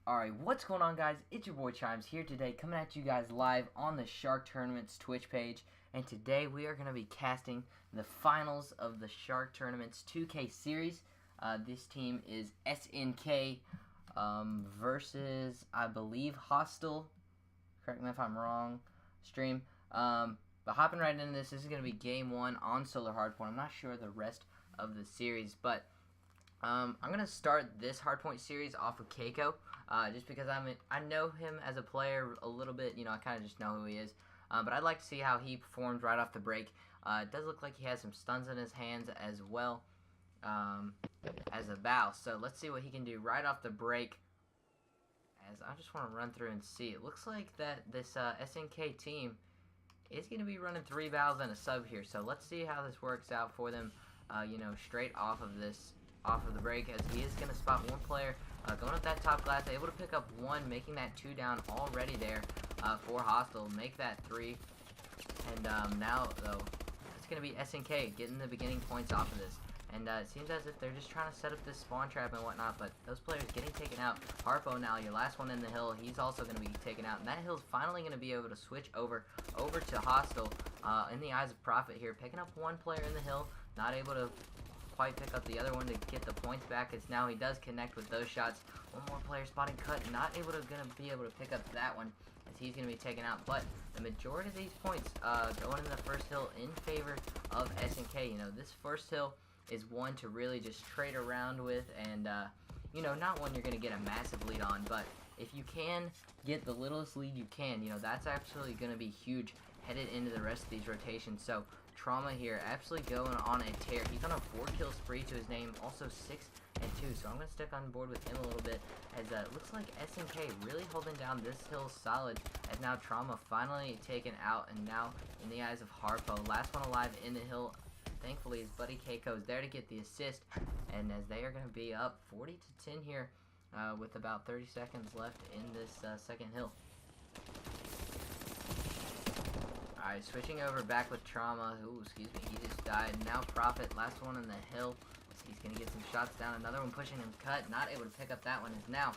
Alright, what's going on, guys? It's your boy Chimes here today, coming at you guys live on the Shark Tournament's Twitch page. And today we are going to be casting the finals of the Shark Tournament's 2K series. This team is SnK versus, I believe, Hostile. Correct me if I'm wrong. Stream. But hopping right into this is going to be game 1 on Solar Hardpoint. I'm not sure the rest of the series, but I'm going to start this Hardpoint series off with Keiko, just because I know him as a player a little bit. I kind of just know who he is. But I'd like to see how he performs right off the break. It does look like he has some stuns in his hands as well as a bow. So let's see what he can do right off the break. As I just want to run through and see. It looks like that this SnK team is going to be running 3 bows and a sub here. So let's see how this works out for them, straight off of the break, as he is going to spot one player going up that top glass, able to pick up one, making that 2 down already there for Hostile, make that 3. And now, though, it's going to be SnK getting the beginning points off of this. And it seems as if they're just trying to set up this spawn trap and whatnot, but those players getting taken out. Harpo now, your last one in the hill, he's also going to be taken out. And that hill's finally going to be able to switch over to Hostile in the eyes of Prophet here, picking up one player in the hill, not able to quite pick up the other one to get the points back, as now he does connect with those shots. One more player spotting cut, not able to be able to pick up that one, as he's going to be taken out. But the majority of these points going in the first hill in favor of SnK. This first hill is one to really just trade around with, and not one you're going to get a massive lead on, but if you can get the littlest lead you can, that's absolutely going to be huge headed into the rest of these rotations. So Trauma here absolutely going on a tear. He's on a 4-kill spree to his name, also 6 and 2. So I'm going to stick on board with him a little bit, as it looks like SnK really holding down this hill solid, as now Trauma finally taken out, and now in the eyes of Harpo, last one alive in the hill. Thankfully, his buddy Keiko is there to get the assist, and as they are going to be up 40-10 here with about 30 seconds left in this second hill. Alright, switching over back with Trauma. Ooh, excuse me, he just died. Now Prophet, last one in the hill. He's going to get some shots down. Another one pushing him cut. Not able to pick up that one. Is now.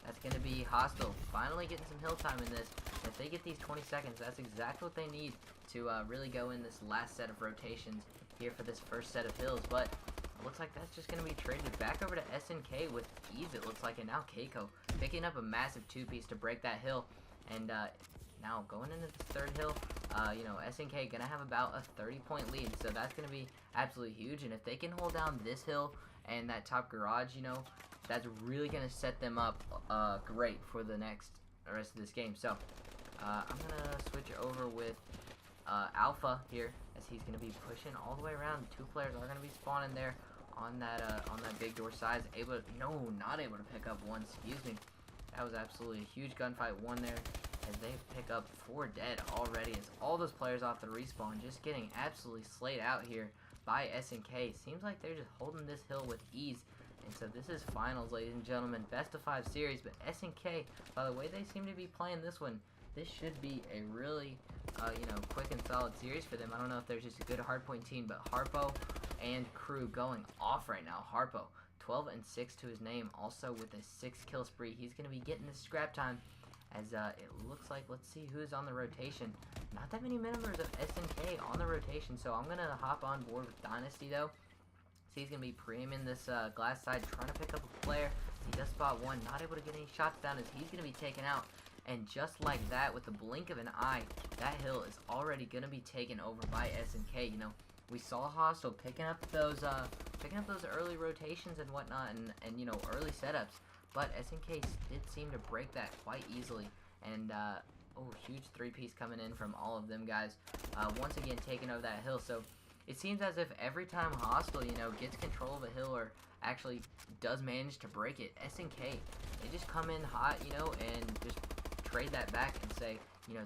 That's going to be Hostile. Finally getting some hill time in this. If they get these 20 seconds, that's exactly what they need to really go in this last set of rotations here for this first set of hills. But it looks like that's just going to be traded back over to SnK with ease, it looks like. And now Keiko picking up a massive 2-piece to break that hill. And now going into this third hill, SnK gonna have about a 30-point lead, so that's gonna be absolutely huge. And if they can hold down this hill and that top garage, that's really gonna set them up great for the rest of this game. So I'm gonna switch over with Alpha here, as he's gonna be pushing all the way around. 2 players are gonna be spawning there on that big door size. Not able to pick up one. Excuse me. That was absolutely a huge gunfight one there, as they pick up 4 dead already, as all those players off the respawn just getting absolutely slayed out here by SnK. Seems like they're just holding this hill with ease. And so this is finals, ladies and gentlemen, best of 5 series. But SnK, by the way they seem to be playing this one, this should be a really quick and solid series for them. I don't know if there's just a good hardpoint team, but Harpo and crew going off right now. Harpo 12 and 6 to his name, also with a 6-kill spree. He's going to be getting this scrap time, as it looks like, let's see who's on the rotation. Not that many members of SnK on the rotation, so I'm going to hop on board with Dynasty, though. So he's going to be pre-aiming this glass side, trying to pick up a player. He does spot one, not able to get any shots down, as he's going to be taken out. And just like that, with the blink of an eye, that hill is already going to be taken over by SnK. We saw Hostile picking up those early rotations and whatnot, and early setups, but SnK did seem to break that quite easily. And huge 3-piece coming in from all of them guys, once again taking over that hill. So it seems as if every time Hostile gets control of a hill, or actually does manage to break it, SnK, they just come in hot, and just trade that back and say,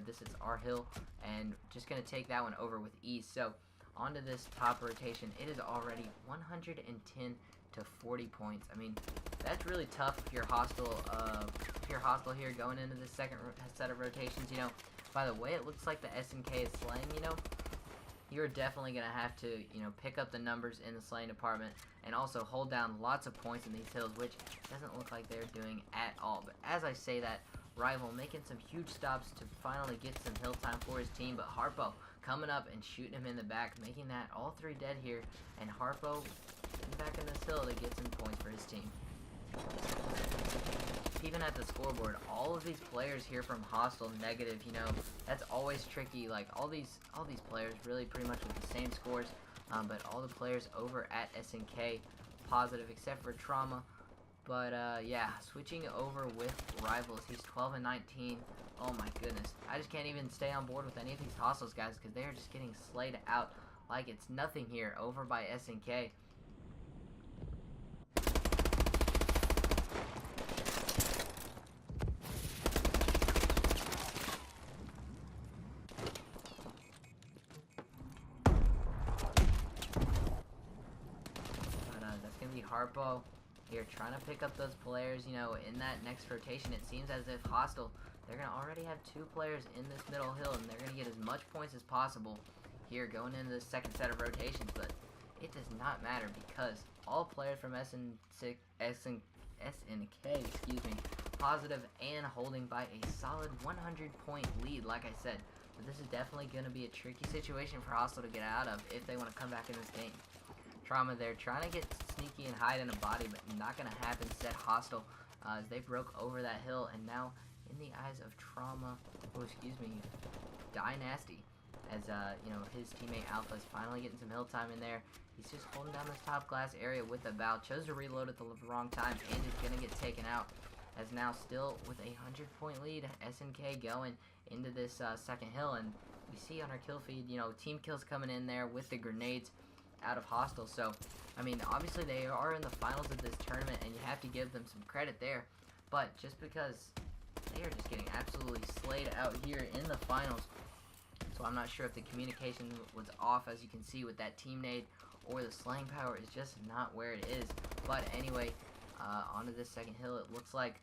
this is our hill, and just gonna take that one over with ease. So onto this top rotation, it is already 110 to 40 points. I mean, that's really tough if you're Hostile. Here going into the second set of rotations. By the way, it looks like the SnK is slaying. you're definitely going to have to, you know, pick up the numbers in the slaying department and also hold down lots of points in these hills, which doesn't look like they're doing at all. But as I say that, Rival making some huge stops to finally get some hill time for his team, but Harpo coming up and shooting him in the back, making that all three dead here, and Harpo getting back in this hill to get some points for his team. Even at the scoreboard, all of these players here from Hostile negative, you know, that's always tricky. Like all these players really pretty much with the same scores, but all the players over at SnK positive except for Trauma. But yeah, switching over with Rivals, he's 12 and 19. Oh my goodness, I just can't even stay on board with any of these Hostiles guys because they are just getting slayed out like it's nothing here over by SnK. Harpo here trying to pick up those players, you know, in that next rotation. It seems as if Hostile, they're going to already have two players in this middle hill, and they're going to get as much points as possible here going into the second set of rotations, but it does not matter because all players from SnK, positive and holding by a solid 100-point lead, like I said. But this is definitely going to be a tricky situation for Hostile to get out of if they want to come back in this game. Trauma there trying to get sneaky and hide in a body, but not going to happen, said Hostile, as they broke over that hill, and now in the eyes of Trauma, Die Nasty, as you know, his teammate Alpha is finally getting some hill time in there. He's just holding down this top glass area with a bow, chose to reload at the wrong time, and is going to get taken out, as now still with a 100-point lead, SnK going into this second hill, and we see on our kill feed, you know, team kills coming in there with the grenades out of Hostile. So I mean, obviously they are in the finals of this tournament and you have to give them some credit there, but just because they are just getting absolutely slayed out here in the finals, so I'm not sure if the communication was off, as you can see with that team nade, or the slaying power is just not where it is. But anyway, onto this second hill, it looks like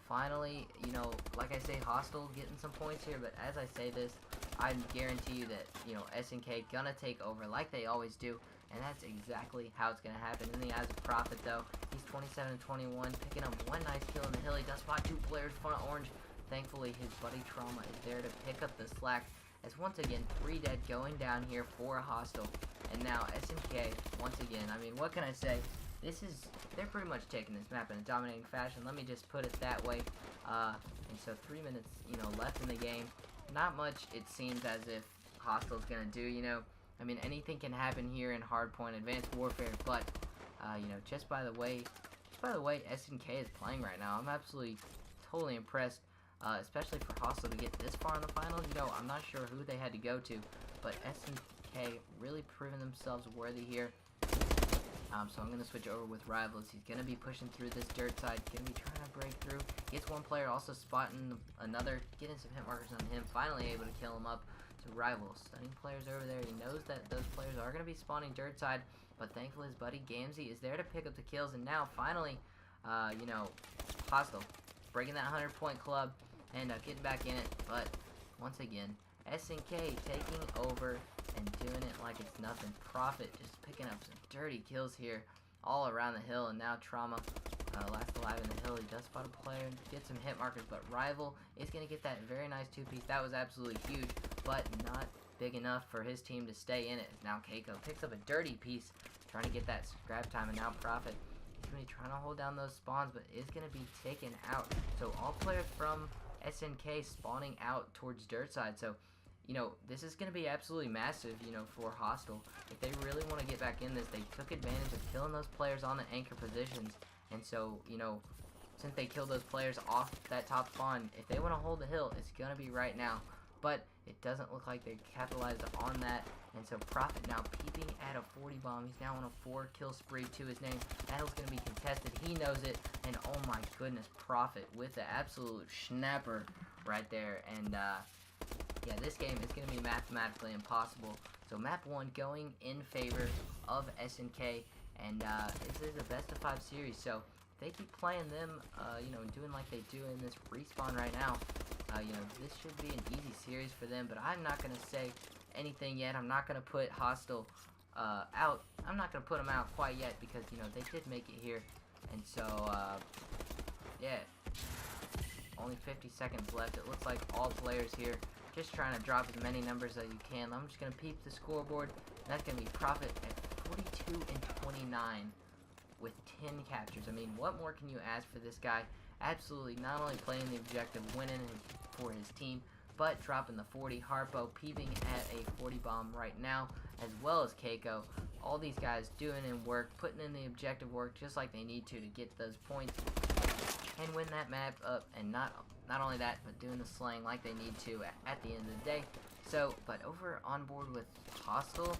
finally, you know, like I say, Hostile getting some points here, but as I say this, I guarantee you that, you know, SnK gonna take over like they always do, and that's exactly how it's gonna happen. In the eyes of Prophet, though, he's 27-21, picking up one nice kill in the hill. He does spot two players in front of Orange. Thankfully, his buddy Trauma is there to pick up the slack, as once again, 3 dead going down here for a Hostile. And now SnK, once again, I mean, what can I say? They're pretty much taking this map in a dominating fashion. Let me just put it that way. And so 3 minutes, you know, left in the game. Not much, it seems as if Hostile's gonna do, you know. I mean, anything can happen here in Hardpoint Advanced Warfare, but, you know, just by the way SnK is playing right now, I'm absolutely totally impressed, especially for Hostile to get this far in the finals. You know, I'm not sure who they had to go to, but SnK really proven themselves worthy here. So I'm going to switch over with Rivals. He's going to be pushing through this dirt side, going to be trying to break through. Gets one player, also spotting another, getting some hit markers on him, finally able to kill him up. So Rivals, stunning players over there. He knows that those players are going to be spawning dirt side, but thankfully his buddy Gamzee is there to pick up the kills. And now finally, you know, Hostile breaking that 100-point club and getting back in it. But once again, SnK taking over and doing it like it's nothing. Prophet just picking up some dirty kills here all around the hill, and now Trauma last alive in the hill. He does spot a player and get some hit markers, but Rival is going to get that very nice 2-piece. That was absolutely huge, but not big enough for his team to stay in it. Now Keiko picks up a dirty piece, trying to get that scrap time, and now Prophet is going to be trying to hold down those spawns, but is going to be taken out. So all players from SnK spawning out towards dirt side. So, you know, this is going to be absolutely massive, you know, for Hostile. If they really want to get back in this, they took advantage of killing those players on the anchor positions. And so, you know, since they killed those players off that top spawn, if they want to hold the hill, it's going to be right now. But it doesn't look like they capitalized on that. And so Prophet now peeping at a 40 bomb. He's now on a 4-kill spree to his name. Battle's going to be contested. He knows it. And oh my goodness, Prophet with the absolute snapper right there. And, yeah, this game is going to be mathematically impossible. So map 1 going in favor of SnK, and this is a best-of-5 series. So if they keep playing them, you know, doing like they do in this respawn right now, you know, this should be an easy series for them. But I'm not going to say anything yet. I'm not going to put Hostile out. I'm not going to put them out quite yet because, you know, they did make it here. And so, yeah. Only 50 seconds left. It looks like all players here just trying to drop as many numbers as you can. I'm just going to peep the scoreboard. That's going to be Prophet at 42 and 29 with 10 captures. I mean, what more can you ask for this guy? Absolutely not only playing the objective, winning for his team, but dropping the 40. Harpo peeping at a 40 bomb right now, as well as Keiko. All these guys doing in work, putting in the objective work just like they need to get those points and win that map up, and not only that, but doing the slaying like they need to at the end of the day. So, but over on board with Hostile,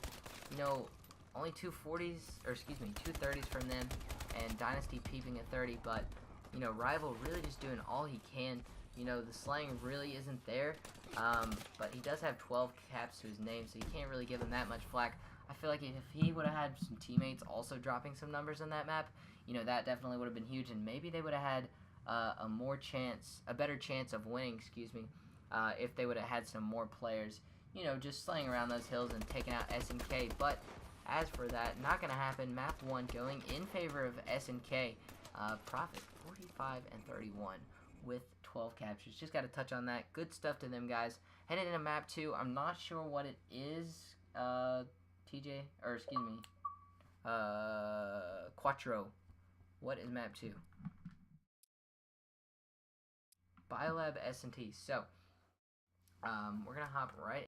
you know, only 2 40s, or excuse me, 2 30s from them, and Dynasty peeping at 30, but, you know, Rival really just doing all he can. You know, the slaying really isn't there, but he does have 12 caps to his name, so you can't really give him that much flack. I feel like if he would have had some teammates also dropping some numbers on that map, you know, that definitely would have been huge, and maybe they would have had a better chance of winning, excuse me, if they would have had some more players, you know, just slaying around those hills and taking out SnK. But as for that, not going to happen. Map 1 going in favor of SnK. Prophet 45 and 31 with 12 captures. Just got to touch on that. Good stuff to them, guys. Headed into map 2. I'm not sure what it is, TJ, or excuse me, Quattro. What is map 2? Biolab S&T. So, we're going to hop right